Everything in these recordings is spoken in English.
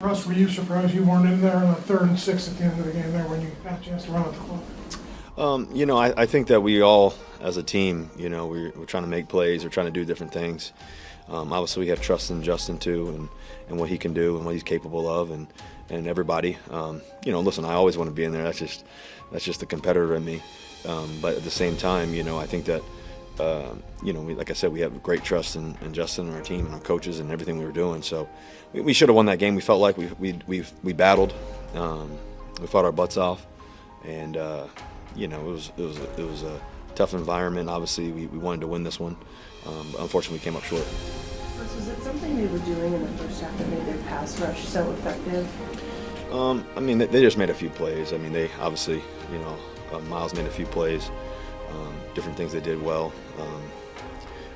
Russ, were you surprised you weren't in there on the 3rd and 6 at the end of the game there when you had a chance to run at the clock? I think that we all, as a team, we're trying to make plays, we're trying to do different things. Obviously, we have trust in Justin too, and what he can do and what he's capable of, and everybody. Listen, I always want to be in there. That's just the competitor in me. But at the same time, I think that like I said, we have great trust in Justin and our team and our coaches and everything we were doing. So we should have won that game. We felt like we battled, we fought our butts off, and it was a tough environment. Obviously, we wanted to win this one. But unfortunately, we came up short. Was it something they were doing in the first half that made their pass rush so effective? They just made a few plays. They obviously, Miles made a few plays, different things they did well.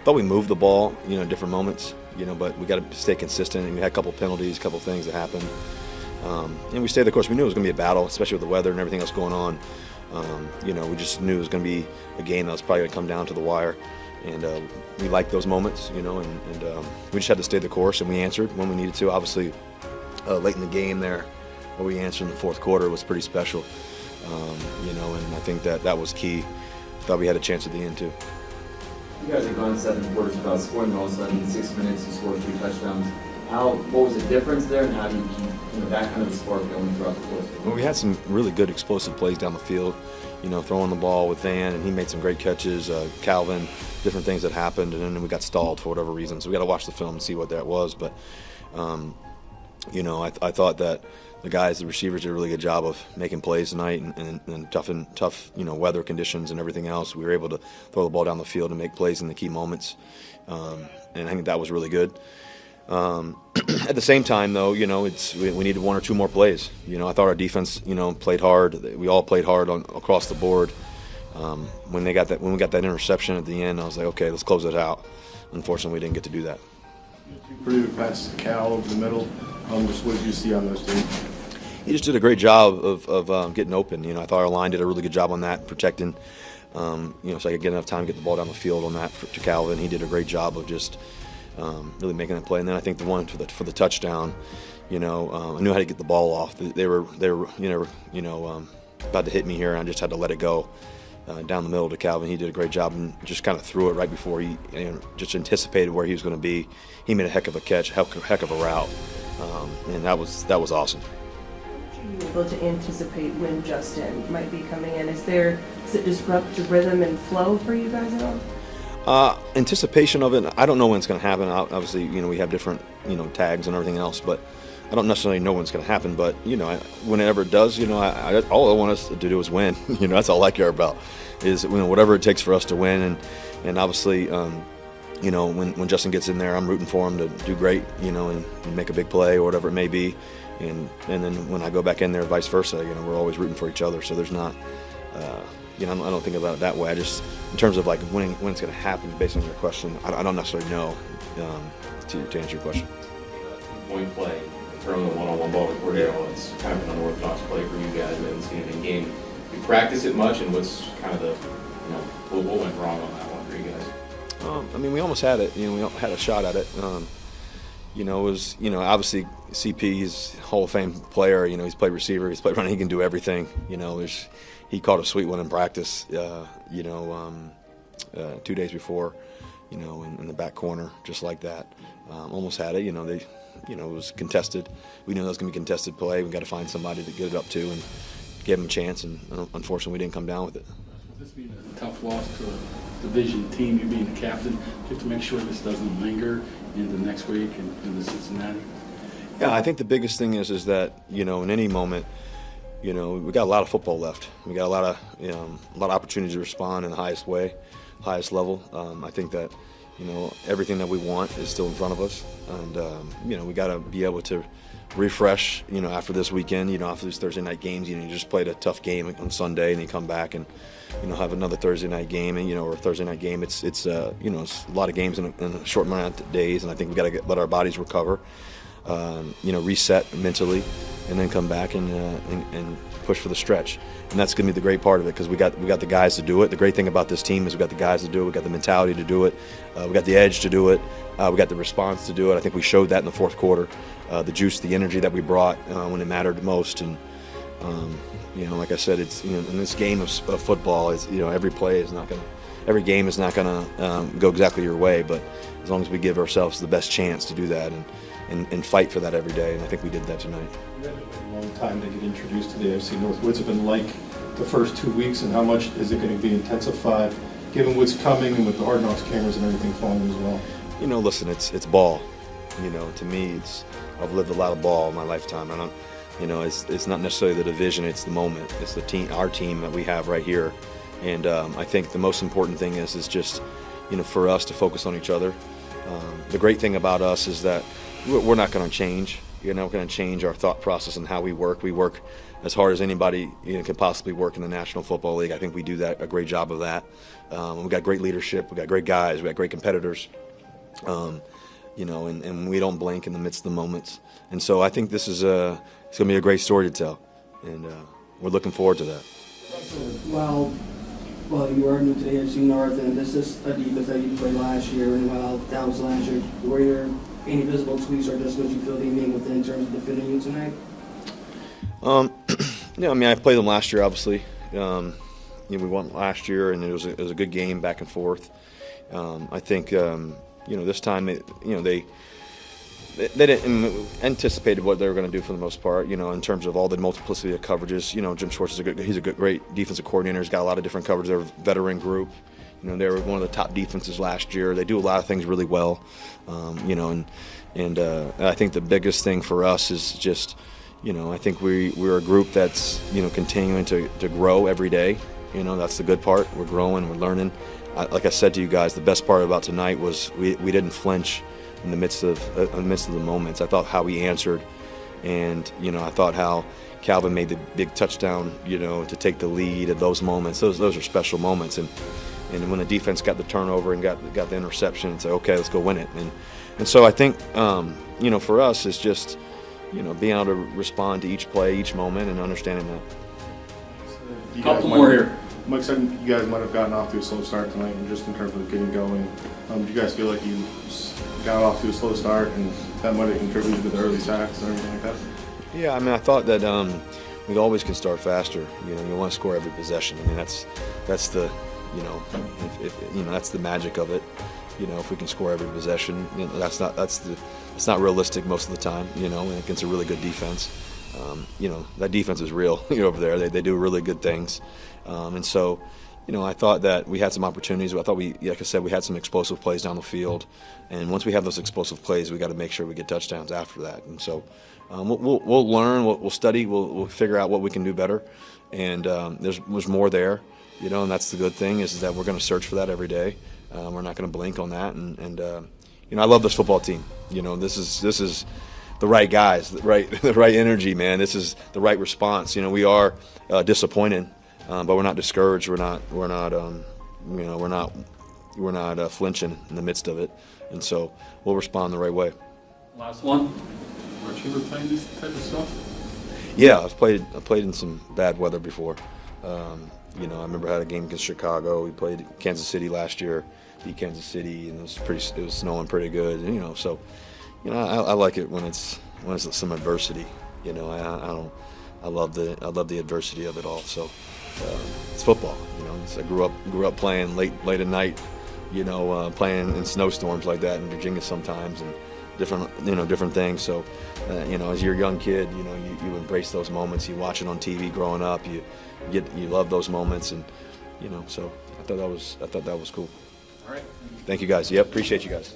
Thought we moved the ball, in different moments, but we got to stay consistent. And we had a couple penalties, a couple things that happened. And we stayed the course. We knew it was going to be a battle, especially with the weather and everything else going on. We just knew it was going to be a game that was probably going to come down to the wire. And we liked those moments, and we just had to stay the course, and we answered when we needed to. Obviously, late in the game there, where we answered in the fourth quarter was pretty special, and I think that was key. Thought we had a chance at the end too. You guys have gone 7 quarters without scoring, all of a sudden in 6 minutes you scored 3 touchdowns. What was the difference there, and how do you keep that kind of a spark going throughout the course? Well, we had some really good explosive plays down the field, throwing the ball with Van, and he made some great catches. Calvin, different things that happened, and then we got stalled for whatever reason. So we got to watch the film and see what that was. But, I thought that the guys, the receivers, did a really good job of making plays tonight, and tough, weather conditions and everything else. We were able to throw the ball down the field and make plays in the key moments, and I think that was really good. At the same time, though, we needed 1 or 2 more plays. I thought our defense, played hard. We all played hard across the board. When we got that interception at the end, I was like, okay, let's close it out. Unfortunately, we didn't get to do that. Pretty good pass to Cal over the middle. Just what did you see on those two? He just did a great job of getting open. I thought our line did a really good job on that, protecting. So I could get enough time to get the ball down the field on that to Calvin. He did a great job of just really making that play. And then I think the one for the touchdown, I knew how to get the ball off. They were about to hit me here, and I just had to let it go down the middle to Calvin. He did a great job and just kind of threw it right before he just anticipated where he was going to be. He made a heck of a catch, heck of a route, and that was awesome. Are you able to anticipate when Justin might be coming in? Does it disrupt the rhythm and flow for you guys at all? Anticipation of it, I don't know when it's going to happen. Obviously, we have different, tags and everything else, but I don't necessarily know when it's going to happen. But, whenever it does, all I want us to do is win. That's all I care about is, whatever it takes for us to win. And obviously, when Justin gets in there, I'm rooting for him to do great, and make a big play or whatever it may be. And then when I go back in there, vice versa, we're always rooting for each other. So there's not, I don't think about it that way. I just, in terms of like when it's going to happen, based on your question, I don't necessarily know to answer your question. Point play, throwing the one-on-one ball with Cordero, it's kind of an unorthodox play for you guys. We haven't seen it in game. You practice it much, and what's kind of the, what went wrong on that one for you guys? We almost had it. We had a shot at it. It was, obviously CP, he's a Hall of Fame player. He's played receiver, he's played running, he can do everything. He caught a sweet one in practice, 2 days before, in the back corner, just like that. Almost had it. It was contested. We knew that was going to be a contested play. We got to find somebody to get it up to and give him a chance. And unfortunately, we didn't come down with it. This being a tough loss to a division team, you being the captain, you have to make sure this doesn't linger into next week and into Cincinnati. Yeah, I think the biggest thing is that in any moment, we got a lot of football left. We got a lot of opportunities to respond in the highest way, highest level. I think that everything that we want is still in front of us, and we got to be able to refresh. After this weekend, after these Thursday night games, you just played a tough game on Sunday, and you come back and have another Thursday night game, and or a Thursday night game. It's a lot of games in a short amount of days, and I think we got to let our bodies recover, reset mentally, and then come back and push for the stretch. And that's going to be the great part of it, because we got the guys to do it. The great thing about this team is we got the guys to do it. We got the mentality to do it. We got the edge to do it. We got the response to do it. I think we showed that in the fourth quarter. The juice, the energy that we brought when it mattered most. And like I said, it's in this game of football, is every play is not going to, every game is not going to go exactly your way. But as long as we give ourselves the best chance to do that and fight for that every day, and I think we did that tonight. You had a long time to get introduced to the AFC North. What's it been like the first 2 weeks, and how much is it going to be intensified given what's coming and with the Hard Knocks cameras and everything following as well? Listen, it's ball. To me, I've lived a lot of ball in my lifetime. I don't, it's not necessarily the division, it's the moment. It's the team, our team that we have right here. And I think the most important thing is just, for us to focus on each other. The great thing about us is that we're not going to change. We're not going to change our thought process and how we work. We work as hard as anybody can possibly work in the National Football League. I think we do a great job of that. We've got great leadership. We've got great guys. We've got great competitors. And we don't blink in the midst of the moments. And so I think this is it's going to be a great story to tell, and we're looking forward to that. Well, you are new to the AFC North, and this is a defense that you played last year, and while that was last year, were there any visible tweaks or just what you feel they mean within in terms of defending you tonight? I played them last year, obviously. We won last year, and it was a good game back and forth. I think this time they didn't anticipated what they were going to do for the most part. In terms of all the multiplicity of coverages. Jim Schwartz is a great defensive coordinator. He's got a lot of different coverages. They're a veteran group. They were one of the top defenses last year. They do a lot of things really well. And I think the biggest thing for us is just, I think we're a group that's continuing to grow every day. That's the good part. We're growing. We're learning. Like I said to you guys, the best part about tonight was we didn't flinch in the midst of the moments. I thought how we answered, and I thought how Calvin made the big touchdown, to take the lead at those moments. Those are special moments, and when the defense got the turnover and got the interception, it's like, okay, let's go win it. And so I think for us it's just being able to respond to each play, each moment, and understanding that. Couple more here. Mike said you guys might have gotten off to a slow start tonight, and just in terms of getting going. Do you guys feel like you got off to a slow start, and that might have contributed to the early sacks and everything like that? Yeah, I thought that we always can start faster. You want to score every possession. that's the that's the magic of it. If we can score every possession, it's not realistic most of the time. And against a really good defense. That defense is real over there. They do really good things. And so, I thought that we had some opportunities. I thought like I said, we had some explosive plays down the field. And once we have those explosive plays, we got to make sure we get touchdowns after that. And so, we'll learn, we'll study, we'll figure out what we can do better. And there's more there, and that's the good thing is that we're going to search for that every day. We're not going to blink on that. And I love this football team. This is the right guys, the right energy, man. This is the right response. We are disappointed, but we're not discouraged. We're not flinching in the midst of it, and so we'll respond the right way. Last one. Aren't you ever playing this type of stuff? Yeah, I've played in some bad weather before. I remember I had a game against Chicago. We played Kansas City last year, beat Kansas City, and it was snowing pretty good. So. I like it when it's some adversity. I love the adversity of it all. So it's football. I grew up playing late at night. Playing in snowstorms like that in Virginia sometimes, and different things. So as you're a young kid, you embrace those moments. You watch it on TV growing up. You love those moments, and so I thought that was cool. All right. Thank you guys. Yep, appreciate you guys.